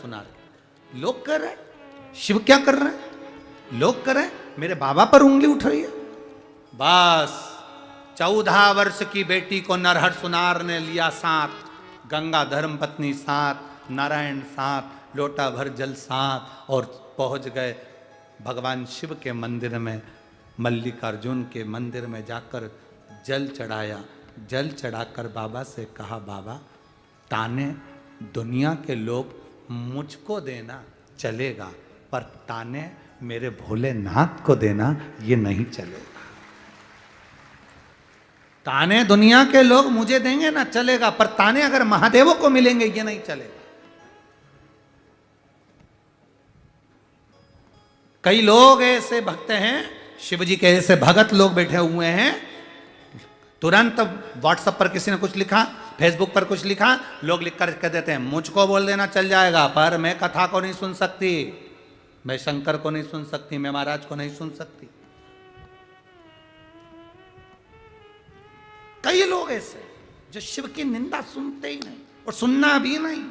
सुनार के। लोग कर रहे हैं, शिव क्या कर रहे हैं? लोग कर रहे हैं, मेरे बाबा पर उंगली उठ रही है। बस 14 वर्ष की बेटी को नरहर सुनार ने लिया साथ, गंगा धर्म पत्नी साथ, नारायण साथ, लोटा भर जल साथ, और पहुंच गए भगवान शिव के मंदिर में। मल्लिकार्जुन के मंदिर में जाकर जल चढ़ाया। जल चढ़ाकर बाबा से कहा, बाबा ताने दुनिया के लोग मुझको देना चलेगा, पर ताने मेरे भोलेनाथ को देना ये नहीं चलेगा। ताने दुनिया के लोग मुझे देंगे ना चलेगा, पर ताने अगर महादेवों को मिलेंगे ये नहीं चलेगा। कई लोग ऐसे भक्त हैं, शिव जी के ऐसे भगत लोग बैठे हुए हैं, तुरंत व्हाट्सएप पर किसी ने कुछ लिखा, फेसबुक पर कुछ लिखा, लोग लिख कर कह देते हैं मुझको बोल देना चल जाएगा, पर मैं कथा को नहीं सुन सकती, मैं शंकर को नहीं सुन सकती, मैं महाराज को नहीं सुन सकती। कई लोग ऐसे जो शिव की निंदा सुनते ही नहीं और सुनना भी नहीं।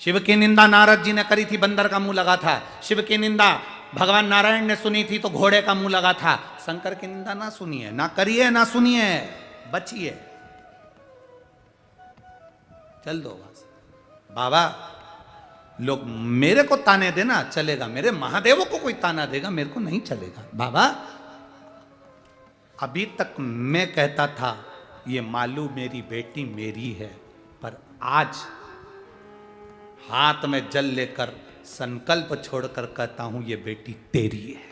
शिव की निंदा नारद जी ने करी थी, बंदर का मुंह लगा था। शिव की निंदा भगवान नारायण ने सुनी थी तो घोड़े का मुंह लगा था। शंकर की निंदा ना सुनिए, ना करिए, ना सुनिए, बचिए, चल दो बस। बाबा लोग मेरे को ताने देना चलेगा, मेरे महादेवों को कोई ताना देगा मेरे को नहीं चलेगा। बाबा अभी तक मैं कहता था ये मालू मेरी बेटी मेरी है, पर आज हाथ में जल लेकर संकल्प छोड़कर कहता हूं ये बेटी तेरी है,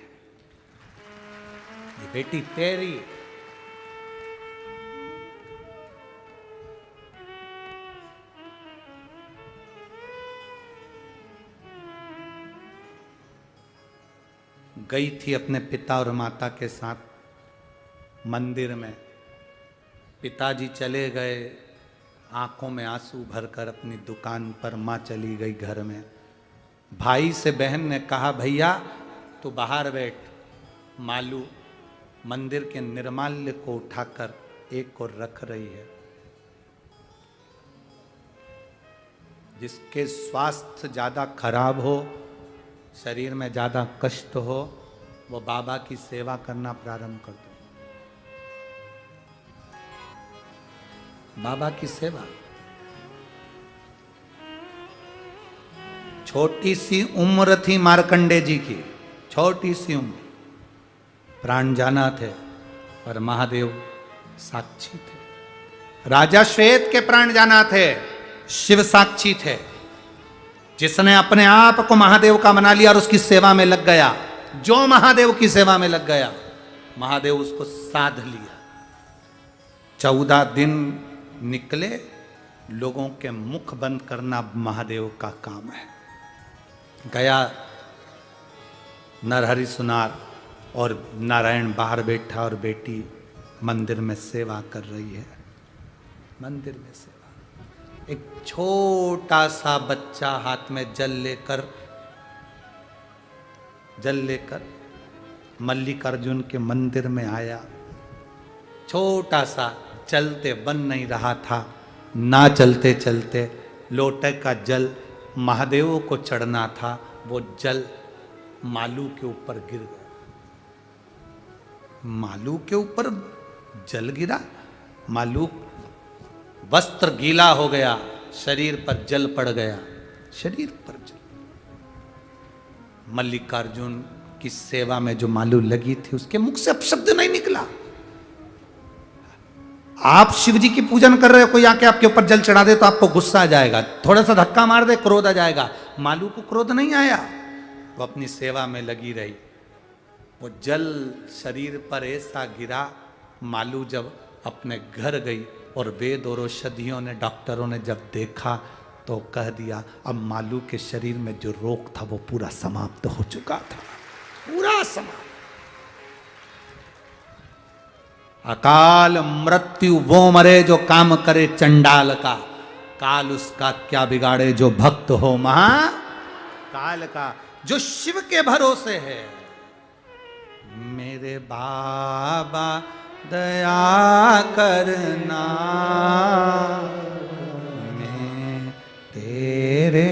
ये बेटी तेरी। गई थी अपने पिता और माता के साथ मंदिर में। पिताजी चले गए, आंखों में आंसू भरकर अपनी दुकान पर, माँ चली गई घर में। भाई से बहन ने कहा भैया तू बाहर बैठ, मालू मंदिर के निर्माल्य को उठाकर एक को रख रही है। जिसके स्वास्थ्य ज्यादा खराब हो, शरीर में ज्यादा कष्ट हो, वो बाबा की सेवा करना प्रारंभ कर दो। बाबा की सेवा। छोटी सी उम्र थी मार्कंडे जी की, छोटी सी उम्र, प्राण जाना थे, पर महादेव साक्षी थे। राजा श्वेत के प्राण जाना थे, शिव साक्षी थे। जिसने अपने आप को महादेव का बना लिया और उसकी सेवा में लग गया, जो महादेव की सेवा में लग गया, महादेव उसको साध लिया। 14 दिन निकले, लोगों के मुख बंद करना महादेव का काम है। गया नरहरि सुनार और नारायण बाहर बैठा और बेटी मंदिर में सेवा कर रही है। मंदिर में सेवा। एक छोटा सा बच्चा हाथ में जल लेकर मल्लिकार्जुन के मंदिर में आया। छोटा सा, चलते बन नहीं रहा था, ना चलते चलते लोटे का जल महादेव को चढ़ना था, वो जल मालू के ऊपर गिर गया। मालू के ऊपर जल गिरा, मालू वस्त्र गीला हो गया, शरीर पर जल पड़ गया, शरीर पर जल। मल्लिकार्जुन की सेवा में जो मालू लगी थी उसके मुख से अपशब्द नहीं निकला। आप शिव जी की पूजन कर रहे हो, कोई आके आपके ऊपर जल चढ़ा दे तो आपको गुस्सा आ जाएगा, थोड़ा सा धक्का मार दे क्रोध आ जाएगा। मालू को क्रोध नहीं आया, वो अपनी सेवा में लगी रही। वो जल शरीर पर ऐसा गिरा, मालू जब अपने घर गई और वेद और औषधियों ने, डॉक्टरों ने जब देखा तो कह दिया अब मालू के शरीर में जो रोग था वो पूरा समाप्त हो चुका था, पूरा समाप्त। अकाल मृत्यु वो मरे जो काम करे चंडाल का, काल उसका क्या बिगाड़े जो भक्त हो महाकाल का। जो शिव के भरोसे है, मेरे बाबा दया करना, मैं तेरे तेरे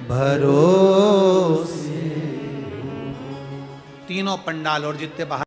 भरोसे। तीनों पंडाल और जितने बाहर